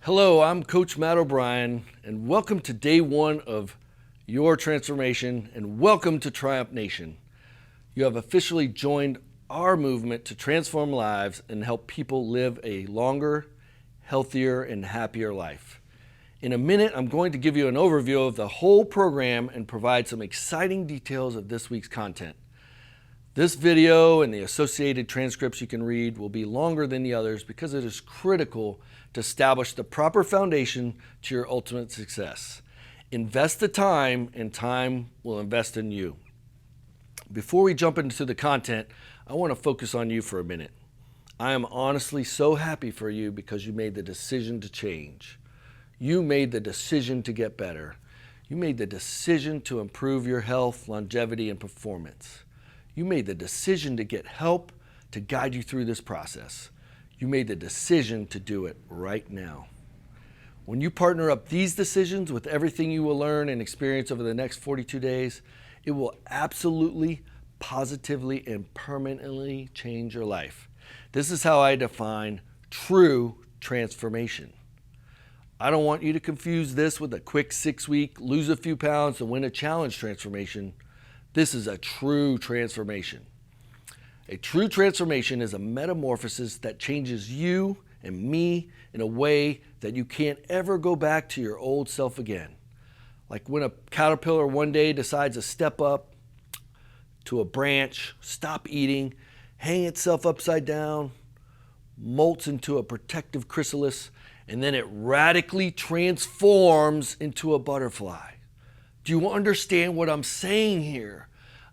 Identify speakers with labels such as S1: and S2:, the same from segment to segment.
S1: Hello, I'm Coach Matt O'Brien, and welcome to day one of your transformation, and welcome to Triumph Nation. You have officially joined our movement to transform lives and help people live a longer, healthier, and happier life. In a minute, I'm going to give you an overview of the whole program and provide some exciting details of this week's content. This video and the associated transcripts you can read will be longer than the others because it is critical to establish the proper foundation to your ultimate success. Invest the time, and time will invest in you. Before we jump into the content, I want to focus on you for a minute. I am honestly so happy for you because you made the decision to change. You made the decision to get better. You made the decision to improve your health, longevity, and performance. You made the decision to get help to guide you through this process. You made the decision to do it right now. When you partner up these decisions with everything you will learn and experience over the next 42 days, it will absolutely, positively, and permanently change your life. This is how I define true transformation. I don't want you to confuse this with a quick 6-week, lose a few pounds and win a challenge transformation. This is a true transformation. A true transformation is a metamorphosis that changes you and me in a way that you can't ever go back to your old self again. Like when a caterpillar one day decides to step up to a branch, stop eating, hang itself upside down, molts into a protective chrysalis, and then it radically transforms into a butterfly. Do you understand what I'm saying here?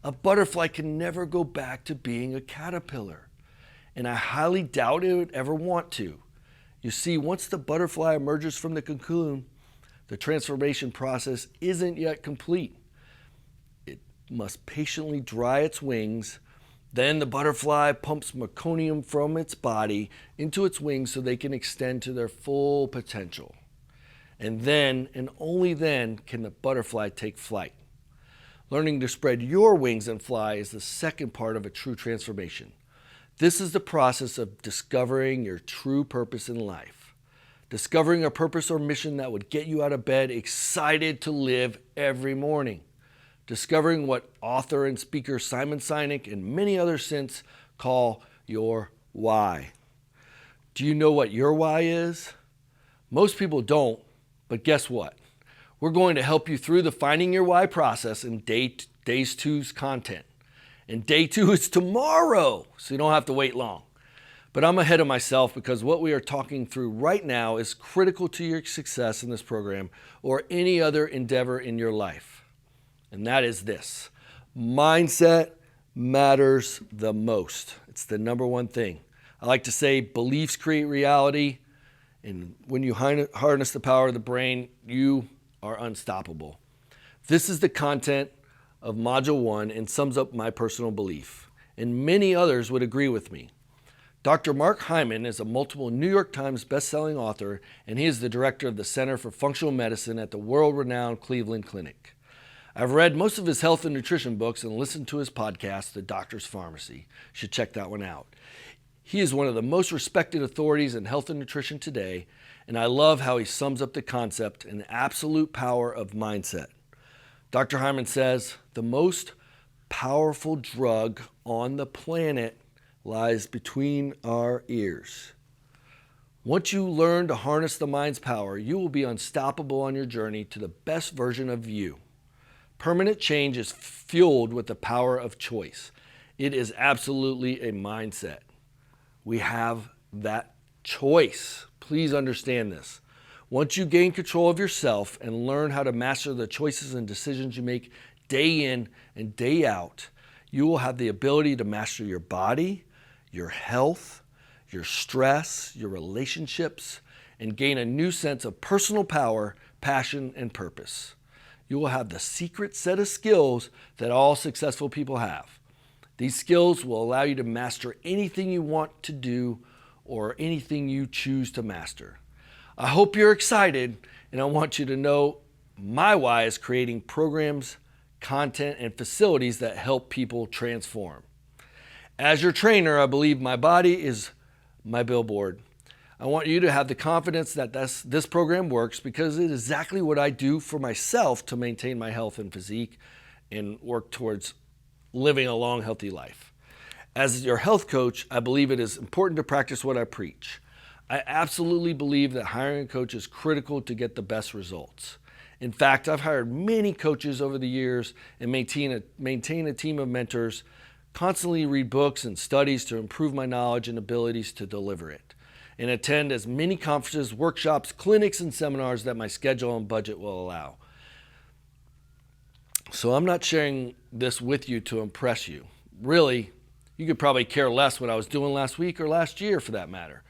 S1: A butterfly can never go back to being a caterpillar, and I highly doubt it would ever want to. You see, once the butterfly emerges from the cocoon, the transformation process isn't yet complete. It must patiently dry its wings. Then the butterfly pumps meconium from its body into its wings so they can extend to their full potential. And then, and only then, can the butterfly take flight. Learning to spread your wings and fly is the second part of a true transformation. This is the process of discovering your true purpose in life. Discovering a purpose or mission that would get you out of bed excited to live every morning. Discovering what author and speaker Simon Sinek and many others since call your why. Do you know what your why is? Most people don't, but guess what? We're going to help you through the Finding Your Why process in day 2's content. And day 2 is tomorrow, so you don't have to wait long. But I'm ahead of myself because what we are talking through right now is critical to your success in this program or any other endeavor in your life. And that is this: mindset matters the most. It's the number one thing. I like to say beliefs create reality, and when you harness the power of the brain, you are unstoppable. This is the content of Module 1 and sums up my personal belief, and many others would agree with me. Dr. Mark Hyman is a multiple New York Times best-selling author, and he is the director of the Center for Functional Medicine at the world-renowned Cleveland Clinic. I've read most of his health and nutrition books and listened to his podcast, The Doctor's Pharmacy. You should check that one out. He is one of the most respected authorities in health and nutrition today, and I love how he sums up the concept and the absolute power of mindset. Dr. Hyman says, the most powerful drug on the planet lies between our ears. Once you learn to harness the mind's power, you will be unstoppable on your journey to the best version of you. Permanent change is fueled with the power of choice. It is absolutely a mindset. We have that choice. Please understand this. Once you gain control of yourself and learn how to master the choices and decisions you make day in and day out, you will have the ability to master your body, your health, your stress, your relationships, and gain a new sense of personal power, passion, and purpose. You will have the secret set of skills that all successful people have. These skills will allow you to master anything you want to do or anything you choose to master. I hope you're excited, and I want you to know my why is creating programs, content, and facilities that help people transform. As your trainer, I believe my body is my billboard. I want you to have the confidence that this program works because it is exactly what I do for myself to maintain my health and physique and work towards living a long, healthy life. As your health coach, I believe it is important to practice what I preach. I absolutely believe that hiring a coach is critical to get the best results. In fact, I've hired many coaches over the years and maintain a team of mentors, constantly read books and studies to improve my knowledge and abilities to deliver it, and attend as many conferences, workshops, clinics, and seminars that my schedule and budget will allow. So I'm not sharing this with you to impress you. Really, you could probably care less what I was doing last week or last year for that matter.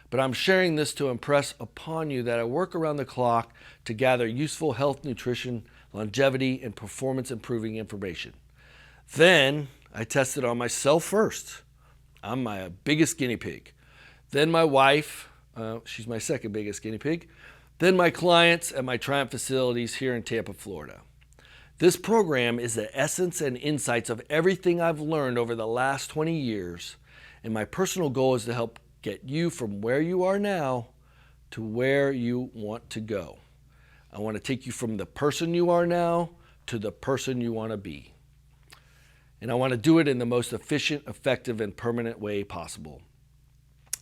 S1: But I'm sharing this to impress upon you that I work around the clock to gather useful health, nutrition, longevity, and performance improving information. Then I test it on myself first. I'm my biggest guinea pig. Then my wife, she's my second biggest guinea pig. Then my clients at my Triumph facilities here in Tampa, Florida. This program is the essence and insights of everything I've learned over the last 20 years, and my personal goal is to help get you from where you are now to where you want to go. I want to take you from the person you are now to the person you want to be. And I want to do it in the most efficient, effective, and permanent way possible.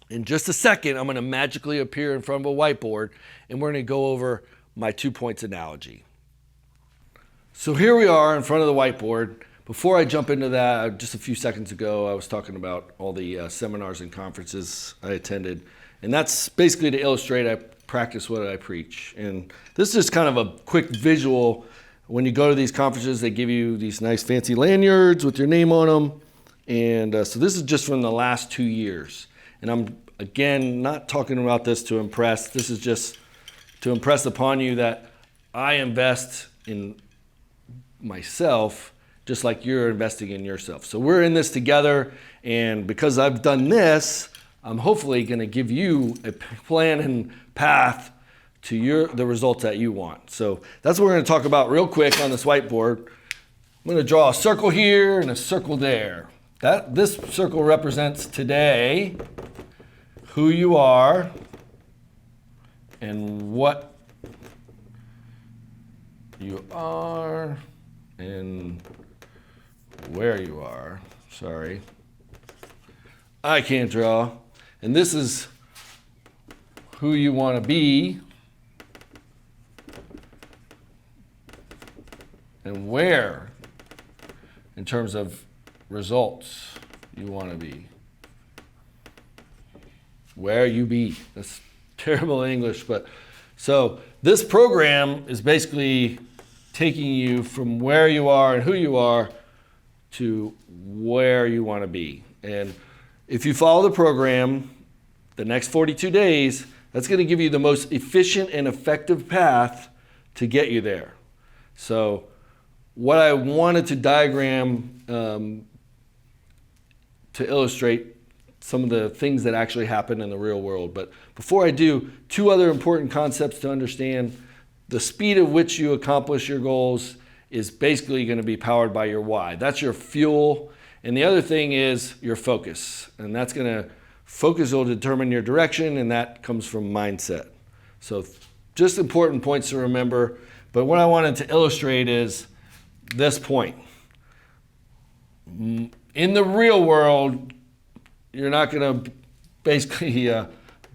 S1: In just a second, I'm going to magically appear in front of a whiteboard, and we're going to go over my 2 points analogy. So here we are in front of the whiteboard. Before I jump into that, just a few seconds ago, I was talking about all the seminars and conferences I attended. And that's basically to illustrate I practice what I preach. And this is just kind of a quick visual. When you go to these conferences, they give you these nice fancy lanyards with your name on them. And so this is just from the last 2 years. And I'm, again, not talking about this to impress. This is just to impress upon you that I invest in myself just like you're investing in yourself. So we're in this together, and because I've done this, I'm hopefully going to give you a plan and path to the results that you want. So that's what we're going to talk about real quick on this whiteboard. I'm going to draw a circle here and a circle there. This circle represents today, who you are, and what you are, and where you are. Sorry, I can't draw. And this is who you want to be and where, in terms of results, you want to be. Where you be. That's terrible English, but so this program is basically taking you from where you are and who you are to where you want to be. And if you follow the program, the next 42 days, that's going to give you the most efficient and effective path to get you there. So what I wanted to diagram to illustrate some of the things that actually happen in the real world. But before I do, 2 other important concepts to understand. The speed at which you accomplish your goals is basically going to be powered by your why. That's your fuel. And the other thing is your focus. And that's going to, focus will determine your direction, and that comes from mindset. So just important points to remember. But what I wanted to illustrate is this point. In the real world, you're not going to basically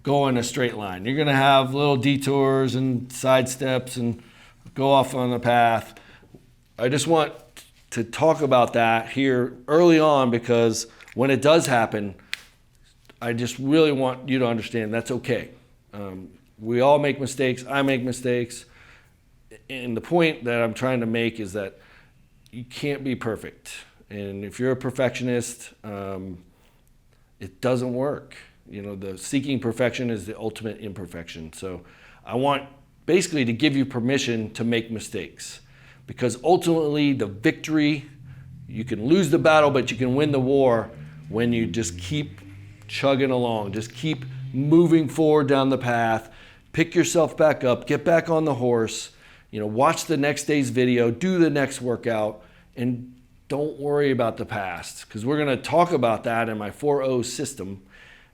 S1: go in a straight line. You're going to have little detours and side steps and go off on the path. I just want to talk about that here early on, because when it does happen, I just really want you to understand that's okay. We all make mistakes. I make mistakes. And the point that I'm trying to make is that you can't be perfect. And if you're a perfectionist, it doesn't work. You know, the seeking perfection is the ultimate imperfection. So I want basically to give you permission to make mistakes, because ultimately the victory, you can lose the battle, but you can win the war when you just keep chugging along, just keep moving forward down the path, pick yourself back up, get back on the horse, you know, watch the next day's video, do the next workout, and don't worry about the past, because we're going to talk about that in my 4O system.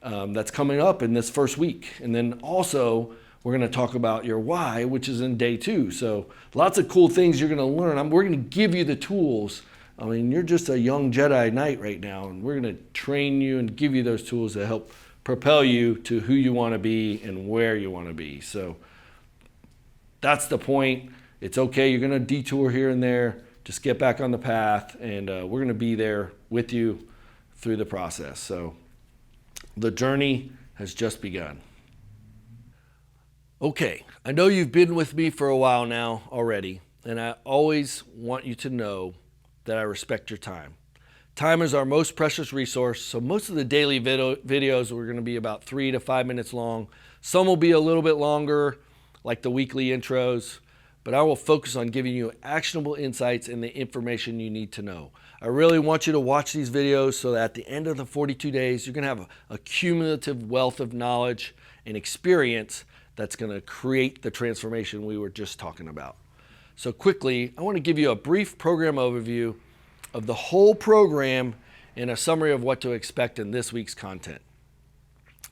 S1: that's coming up in this first week. And then also, we're going to talk about your why, which is in day 2. So lots of cool things you're going to learn. We're going to give you the tools. I mean, you're just a young Jedi Knight right now, and we're going to train you and give you those tools that help propel you to who you want to be and where you want to be. So that's the point. It's okay. You're going to detour here and there. Just get back on the path, and we're going to be there with you through the process. So the journey has just begun. Okay, I know you've been with me for a while now already, and I always want you to know that I respect your time. Time is our most precious resource, so most of the daily videos are going to be about 3 to 5 minutes long. Some will be a little bit longer, like the weekly intros, but I will focus on giving you actionable insights and the information you need to know. I really want you to watch these videos so that at the end of the 42 days, you're going to have a cumulative wealth of knowledge and experience that's going to create the transformation we were just talking about. So quickly, I want to give you a brief program overview of the whole program and a summary of what to expect in this week's content.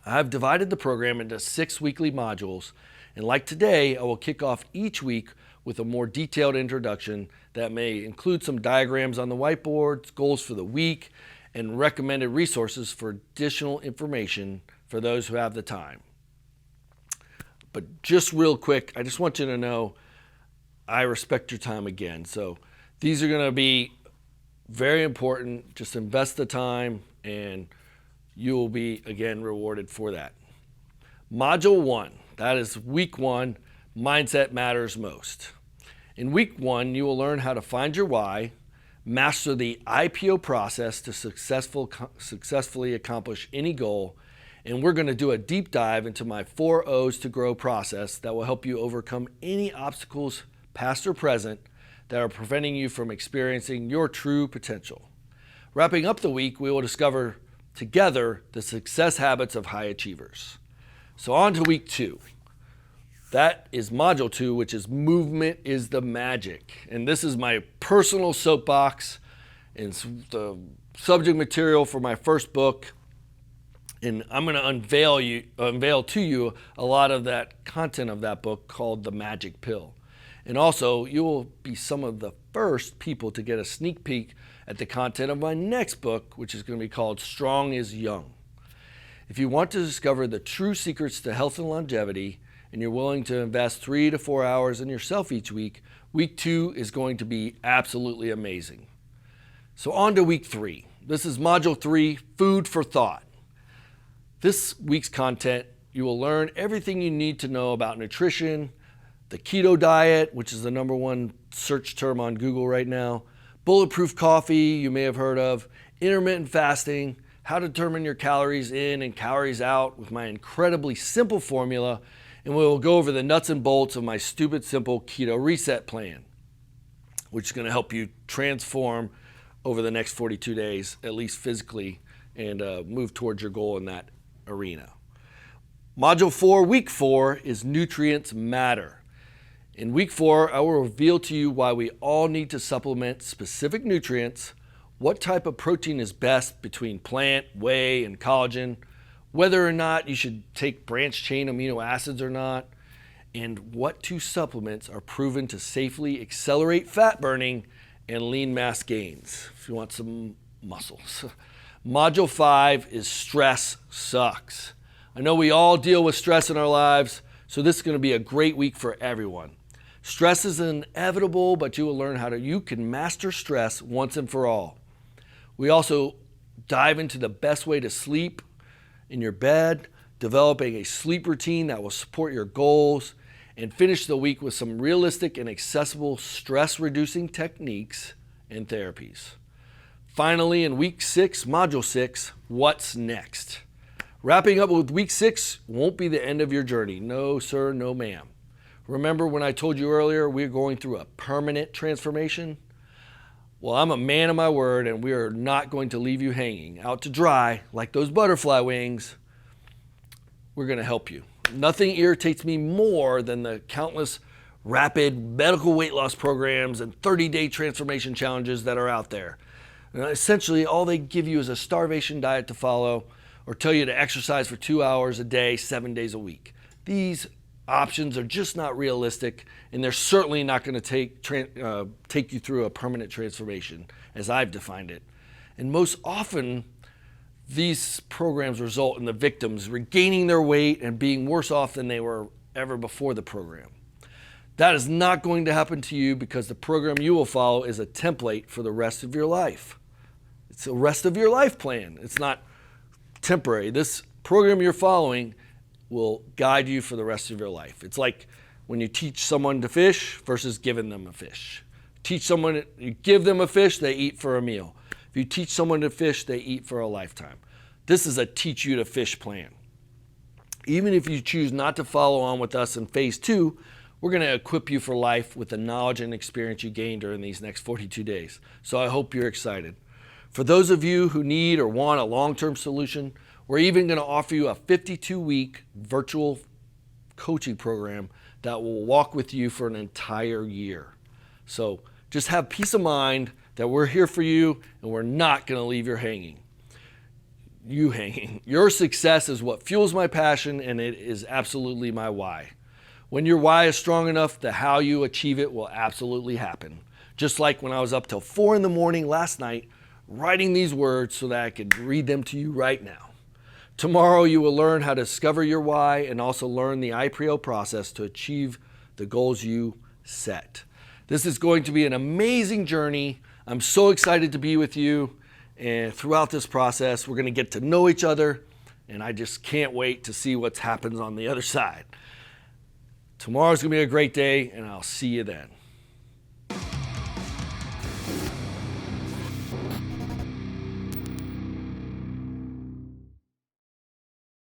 S1: I've divided the program into 6 weekly modules, and like today, I will kick off each week with a more detailed introduction that may include some diagrams on the whiteboards, goals for the week, and recommended resources for additional information for those who have the time. But just real quick, I just want you to know I respect your time again. So these are going to be very important. Just invest the time and you will be, again, rewarded for that. Module 1, that is week 1, Mindset Matters Most. In week 1, you will learn how to find your why, master the IPO process to successfully accomplish any goal, and we're going to do a deep dive into my 4 O's to grow process that will help you overcome any obstacles, past or present, that are preventing you from experiencing your true potential. Wrapping up the week, we will discover together the success habits of high achievers. So on to week 2. That is module 2, which is movement is the magic. And this is my personal soapbox and the subject material for my first book. And I'm going to unveil to you a lot of that content of that book called The Magic Pill. And also, you will be some of the first people to get a sneak peek at the content of my next book, which is going to be called Strong is Young. If you want to discover the true secrets to health and longevity, and you're willing to invest 3 to 4 hours in yourself each week, week 2 is going to be absolutely amazing. So on to week 3. This is module 3, Food for Thought. This week's content, you will learn everything you need to know about nutrition, the keto diet, which is the #1 search term on Google right now, bulletproof coffee you may have heard of, intermittent fasting, how to determine your calories in and calories out with my incredibly simple formula, and we will go over the nuts and bolts of my stupid simple keto reset plan, which is going to help you transform over the next 42 days, at least physically, and move towards your goal in that arena. Module 4, week 4, is Nutrients Matter. In week 4, I will reveal to you why we all need to supplement specific nutrients, what type of protein is best between plant, whey, and collagen, whether or not you should take branched chain amino acids or not, and what 2 supplements are proven to safely accelerate fat burning and lean mass gains, if you want some muscles. Module 5 is Stress Sucks. I know we all deal with stress in our lives, so this is going to be a great week for everyone. Stress is inevitable, but you will learn how you can master stress once and for all. We also dive into the best way to sleep in your bed, developing a sleep routine that will support your goals, and finish the week with some realistic and accessible stress-reducing techniques and therapies. Finally, in week 6, module 6, what's next? Wrapping up with week 6 won't be the end of your journey. No, sir, no, ma'am. Remember when I told you earlier we're going through a permanent transformation? Well, I'm a man of my word, and we are not going to leave you hanging out to dry like those butterfly wings. We're going to help you. Nothing irritates me more than the countless rapid medical weight loss programs and 30-day transformation challenges that are out there. And essentially, all they give you is a starvation diet to follow or tell you to exercise for 2 hours a day, 7 days a week. These options are just not realistic, and they're certainly not going to take you through a permanent transformation as I've defined it. And most often, these programs result in the victims regaining their weight and being worse off than they were ever before the program. That is not going to happen to you because the program you will follow is a template for the rest of your life. It's a rest of your life plan. It's not temporary. This program you're following will guide you for the rest of your life. It's like when you teach someone to fish versus giving them a fish. You give them a fish, they eat for a meal. If you teach someone to fish, they eat for a lifetime. This is a teach you to fish plan. Even if you choose not to follow on with us in phase 2, we're going to equip you for life with the knowledge and experience you gain during these next 42 days. So I hope you're excited. For those of you who need or want a long-term solution, we're even going to offer you a 52-week virtual coaching program that will walk with you for an entire year. So just have peace of mind that we're here for you and we're not going to leave you hanging. Your success is what fuels my passion, and it is absolutely my why. When your why is strong enough, the how you achieve it will absolutely happen. Just like when I was up till 4 a.m. last night writing these words so that I could read them to you right now. Tomorrow you will learn how to discover your why and also learn the IPO process to achieve the goals you set. This is going to be an amazing journey. I'm so excited to be with you, and throughout this process we're going to get to know each other, and I just can't wait to see what happens on the other side. Tomorrow's going to be a great day, and I'll see you then.